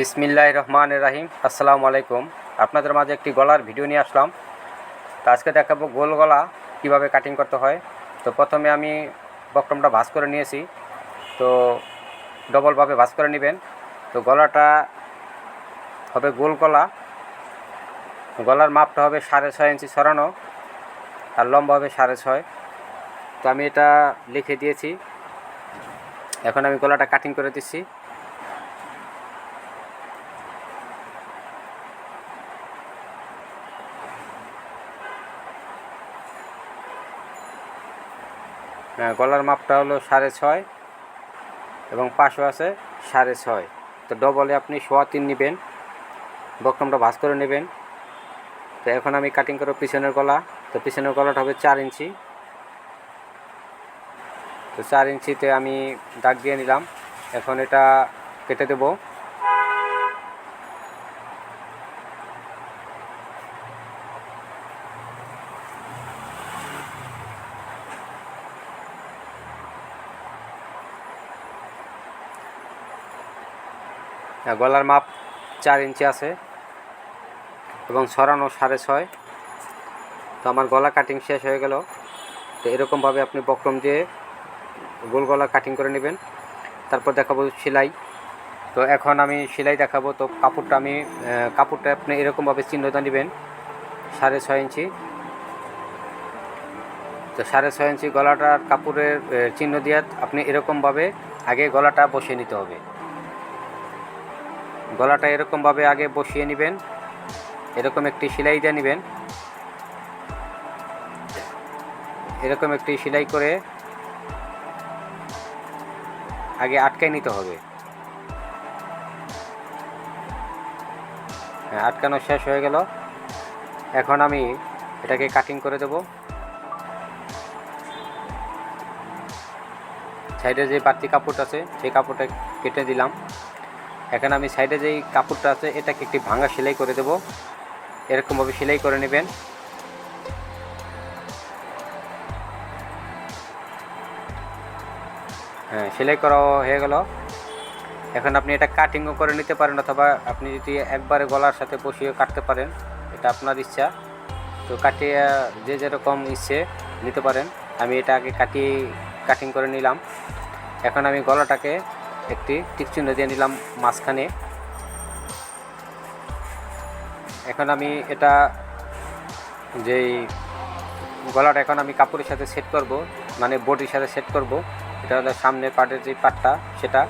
বিসমিল্লাহির রহমানির রহিম। আসসালামু আলাইকুম। আপনাদের মাঝে একটি গলার ভিডিও নিয়ে আসলাম। তো আজকে দেখাবো গোল গলা কিভাবে কাটিং করতে হয়। তো প্রথমে আমি বক্রমটা ভাঁজ করে নিয়েছি, তো ডবলভাবে ভাঁজ করে নেবেন। তো গলাটা হবে গোল গলা, গলার মাপটা হবে 6.5 ইঞ্চি সরানো আর লম্বা হবে 6.5। তো আমি এটা লিখে দিয়েছি, এখন আমি গলাটা কাটিং করে দিচ্ছি। গলার মাপটা হলো 6.5 এবং পাশও আছে 6.5। তো ডবলে আপনি 3.25 নেবেন, বক্রমটা ভাঁজ করে নেবেন। তো এখন আমি কাটিং করব পিছনের গলা। তো পিছনের গলাটা হবে 4 ইঞ্চি। তো 4 ইঞ্চিতে আমি দাগ দিয়ে নিলাম। এখন এটা কেটে দেব। গলার মাপ 4 ইঞ্চি আছে এবং সরানো 6.5। তো আমার গলা কাটিং শেষ হয়ে গেল। তো এরকমভাবে আপনি বক্রম দিয়ে গোল গলা কাটিং করে নেবেন। তারপর দেখাবো সেলাই। তো এখন আমি সেলাই দেখাবো। তো কাপড়টা আপনি এরকমভাবে চিহ্নটা নেবেন 6.5 ইঞ্চি। তো 6.5 ইঞ্চি গলাটার কাপড়ের চিহ্ন দিয়ে আপনি এরকমভাবে আগে গলাটা বসিয়ে নিতে হবে। গলাটা এরকমভাবে আগে বসিয়ে নেবেন, এরকম একটি সেলাই দিয়ে নেবেন। এরকম একটি সেলাই করে আগে আটকায় নিতে হবে। আটকানো শেষ হয়ে গেল। এখন আমি এটাকে কাটিং করে দেব। সাইডে যে বাড়তি কাপড়টা আছে সেই কাপড়টা কেটে দিলাম। এখন আমি সাইডে যেই কাপড়টা আছে এটাকে একটি ভাঙা সেলাই করে দেব। এরকমভাবে সেলাই করে নেবেন। সেলাই করা হয়ে গেল। এখন আপনি এটা কাটিংও করে নিতে পারেন, অথবা আপনি যদি একবারে গলার সাথে বসিয়ে কাটতে পারেন, এটা আপনার ইচ্ছা। তো কাটিয়ে যে যেরকম ইচ্ছে নিতে পারেন। আমি এটা আগে কাটিং করে নিলাম। এখন আমি গলাটাকে একটি টিক চিহ্ন দিয়ে নিলাম মাঝখানে। এখন আমি এটা যেই গলাটা এখন আমি কাপড়ের সাথে সেট করব, মানে বডির সাথে সেট করব। এটা হলো সামনের পার্টের যে পার্টটা সেটা।